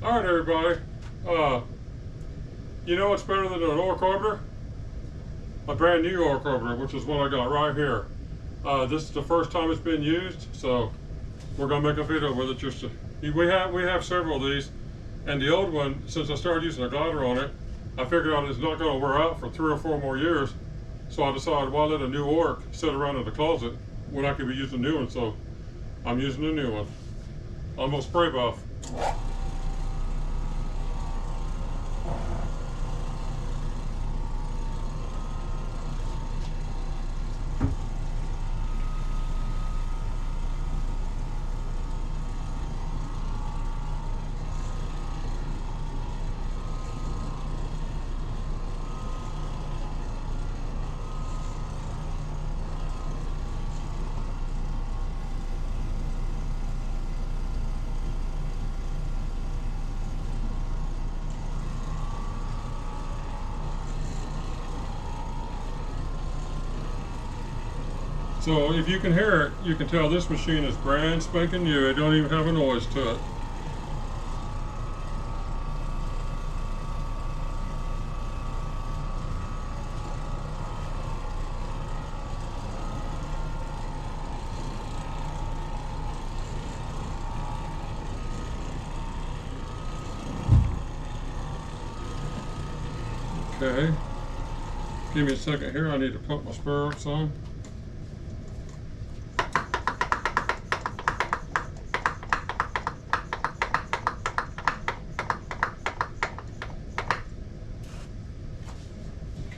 All right, everybody. Uh, you know what's better than an Oreck carburetor? A brand new Oreck carburetor, which is what I got right here. This is the first time it's been used, so we're gonna make a video with it. We have several of these, and the old one, since I started using a glider on it, I figured out it's not gonna wear out for 3 or 4 more years. So I decided, why let a new Oreck sit around in the closet when I could be using a new one? So I'm using a new one. I'm gonna spray buff. So if you can hear it, you can tell this machine is brand spanking new. It don't even have a noise to it. Okay, give me a second here. I need to put my spare ups on.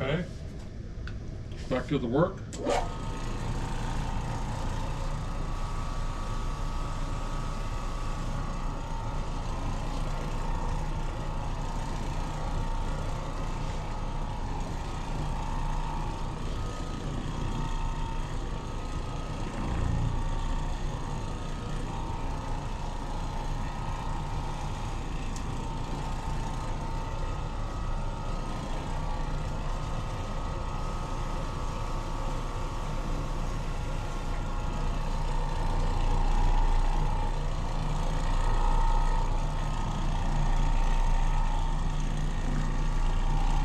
Okay, back to the work.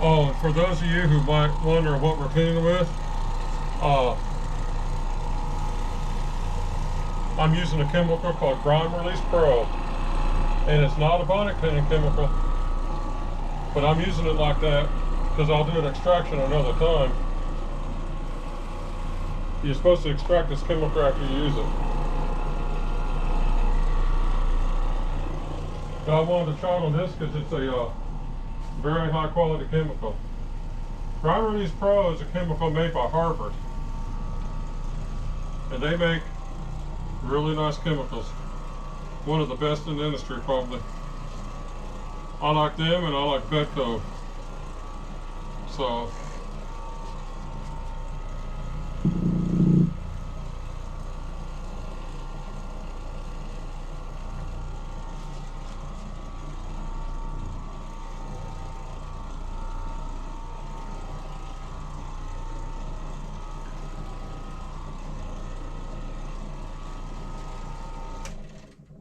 Oh, and for those of you who might wonder what we're cleaning with, I'm using a chemical called Grime Release Pro, and it's not a bonnet cleaning chemical, but I'm using it like that because I'll do an extraction another time. You're supposed to extract this chemical after you use it. But I wanted to try it on this because it's a very high quality chemical. Grime Release Pro is a chemical made by Harvard, and they make really nice chemicals. One of the best in the industry, probably. I like them, and I like Bedco. So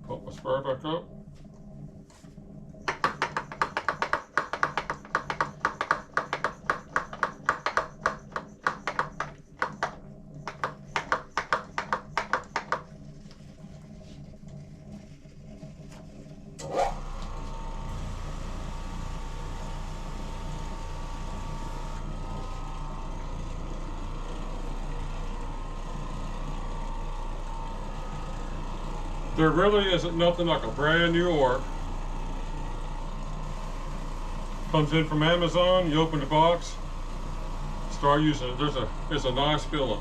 put my spare back up. There really isn't nothing like a brand new Oreck. Comes in from Amazon, you open the box, start using it. It's a nice feeling.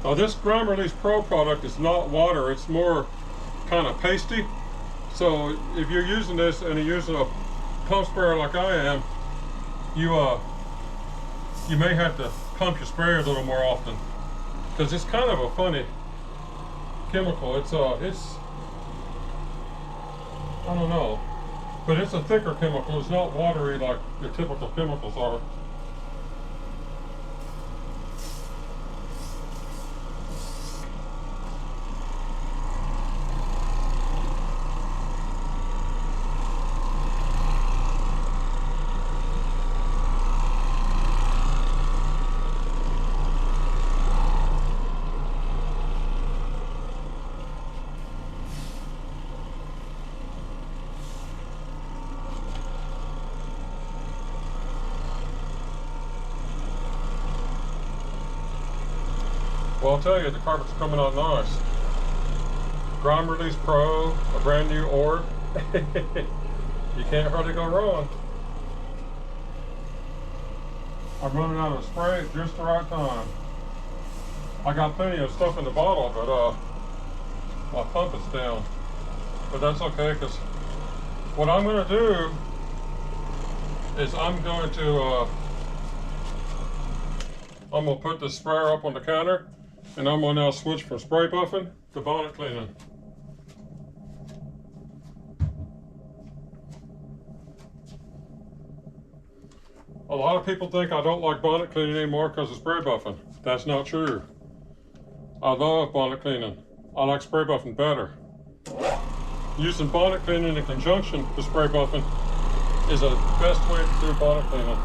Now this Grime Release Pro product is not water, it's more kind of pasty. So if you're using this and you're using a pump sprayer like I am, you may have to pump your sprayer a little more often because it's kind of a funny chemical. It's I don't know, but it's a thicker chemical. It's not watery like your typical chemicals are. Well, I'll tell you, the carpet's coming on nice. Grime Release Pro, a brand new Oreck. You can't hardly go wrong. I'm running out of spray at just the right time. I got plenty of stuff in the bottle, but my pump is down. But that's okay, because what I'm going to do is I'm going to put the sprayer up on the counter, and I'm going to now switch from spray buffing to bonnet cleaning. A lot of people think I don't like bonnet cleaning anymore because of spray buffing. That's not true. I love bonnet cleaning. I like spray buffing better. Using bonnet cleaning in conjunction with spray buffing is the best way to do bonnet cleaning.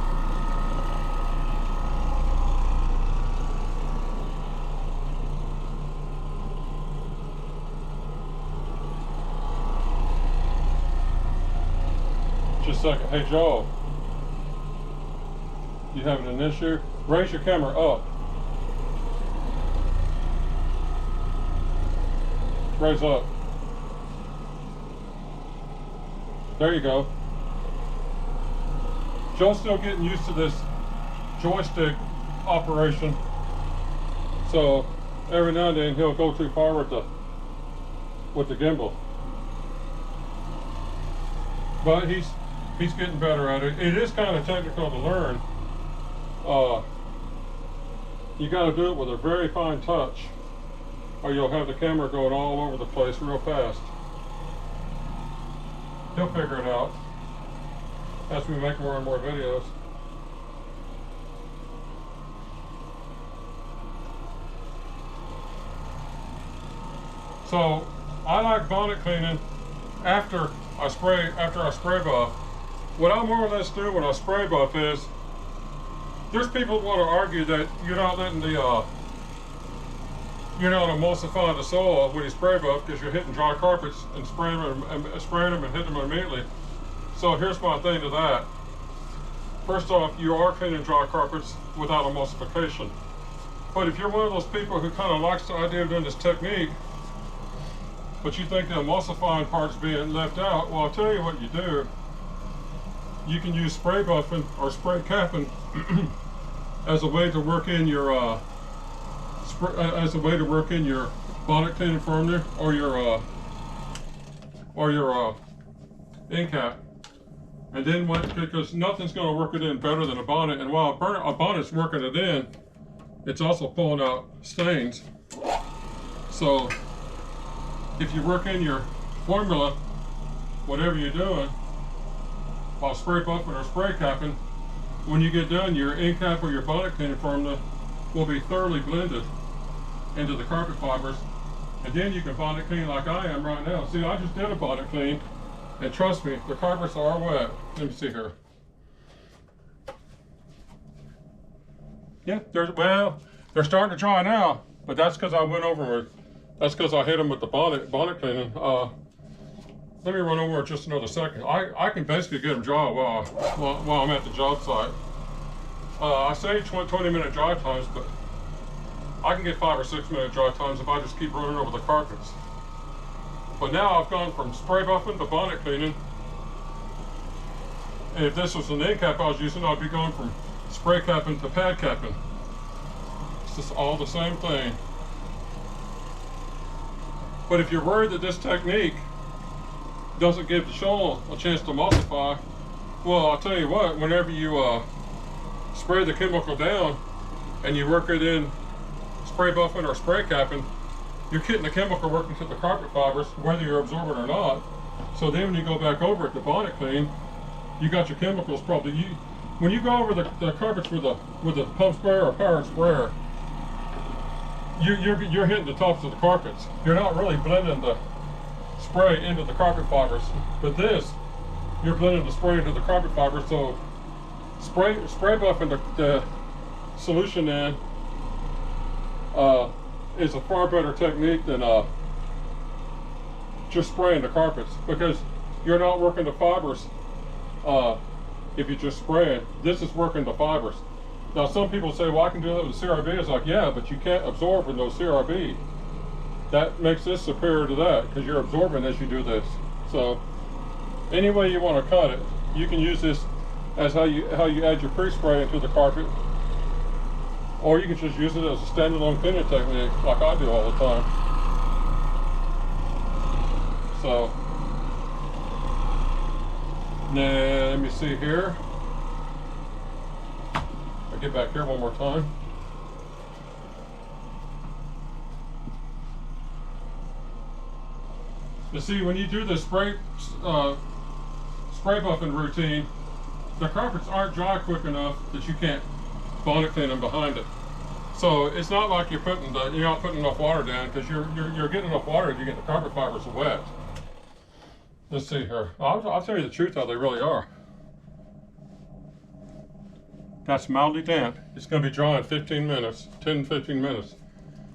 Just a second. Hey Joe, you having an issue? Raise your camera up. Raise up. There you go. Joe's still getting used to this joystick operation, so every now and then he'll go too far with the gimbal. But he's getting better at it. It is kind of technical to learn. You got to do it with a very fine touch, or you'll have the camera going all over the place real fast. He'll figure it out as we make more and more videos. So I like bonnet cleaning after I spray buff. What I more or less do when I spray buff is, there's people who want to argue that you're not letting the you're not emulsifying the soil when you spray buff because you're hitting dry carpets and spraying them and hitting them immediately. So here's my thing to that. First off, you are cleaning dry carpets without emulsification. But if you're one of those people who kind of likes the idea of doing this technique, but you think the emulsifying part's being left out, well, I'll tell you what you do. You can use spray buffing or spray capping as a way to work in your bonnet cleaning formula or your end cap. And then because nothing's going to work it in better than a bonnet, and while a bonnet's working it in, it's also pulling out stains. So if you work in your formula, whatever you're doing, while spray buffing or spray capping, when you get done, your end cap or your bonnet cleaning formula will be thoroughly blended into the carpet fibers, and then you can bonnet clean like I am right now. See, I just did a bonnet clean, and trust me, the carpets are wet. Let me see here. Yeah, they're starting to dry now, but that's because I hit them with the bonnet cleaning. Let me run over it just another second. I can basically get them dry while I'm at the job site. I say 20-minute dry times, but I can get 5 or 6 minute dry times if I just keep running over the carpets. But now I've gone from spray buffing to bonnet cleaning. And if this was an end cap I was using, I'd be going from spray capping to pad capping. It's just all the same thing. But if you're worried that this technique doesn't give the soil a chance to emulsify, well, I'll tell you what, whenever you spray the chemical down and you work it in spray buffing or spray capping, you're getting the chemical working through the carpet fibers, whether you're absorbing or not. So then when you go back over it to bond it clean, you got your chemicals probably. When you go over the carpets with a pump sprayer or power sprayer, you're hitting the tops of the carpets. You're not really blending the spray into the carpet fibers. But this, you're blending the spray into the carpet fibers. So spray buffing the solution in is a far better technique than just spraying the carpets, because you're not working the fibers if you just spray it. This is working the fibers. Now some people say, well, I can do that with CRB. It's like, yeah, but you can't absorb with no CRB. That makes this superior to that, because you're absorbing as you do this. So any way you want to cut it, you can use this as how you add your pre-spray into the carpet, or you can just use it as a standalone cleaning technique like I do all the time. So now let me see here. I'll get back here one more time. You see, when you do the spray buffing routine, the carpets aren't dry quick enough that you can't bond it clean them behind it. So it's not like you're not putting enough water down, because you're getting enough water to get the carpet fibers wet. Let's see here. I'll tell you the truth how they really are. That's mildly damp. It's going to be dry in 15 minutes, 10-15 minutes.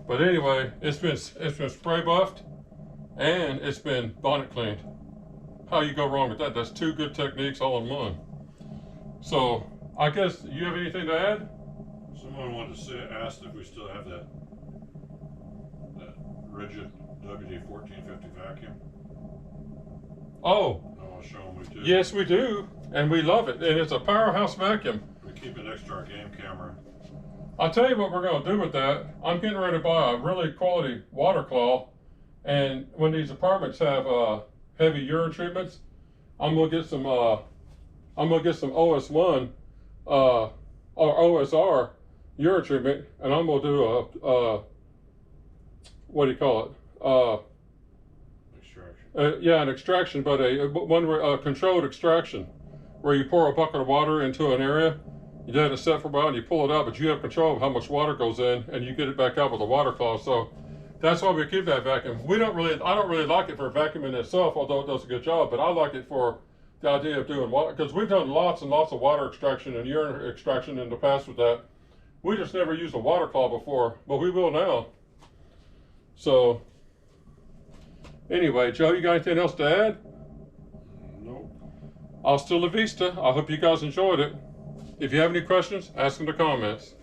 But anyway, it's been spray buffed and it's been bonnet cleaned. How you go wrong with that? That's two good techniques all in one. So I guess you have anything to add? Someone wanted to ask if we still have that rigid WD-1450 vacuum. Oh, I want to show them we do. Yes, we do, and we love it. And it's a powerhouse vacuum. We keep it next to our game camera. I'll tell you what we're going to do with that. I'm getting ready to buy a really quality water claw, and when these apartments have heavy urine treatments, I'm going to get some OS1 or OSR urine treatment, and I'm going to do a what do you call it? An extraction, but a controlled extraction, where you pour a bucket of water into an area, you let it set for a while, and you pull it out, but you have control of how much water goes in, and you get it back out with a water cloth. So that's why we keep that vacuum. I don't really like it for a vacuum in itself, although it does a good job, but I like it for the idea of doing water, because we've done lots and lots of water extraction and urine extraction in the past with that. We just never used a water claw before, but we will now. So anyway, Joe, you got anything else to add? Nope. Hasta la vista. I hope you guys enjoyed it. If you have any questions, ask in the comments.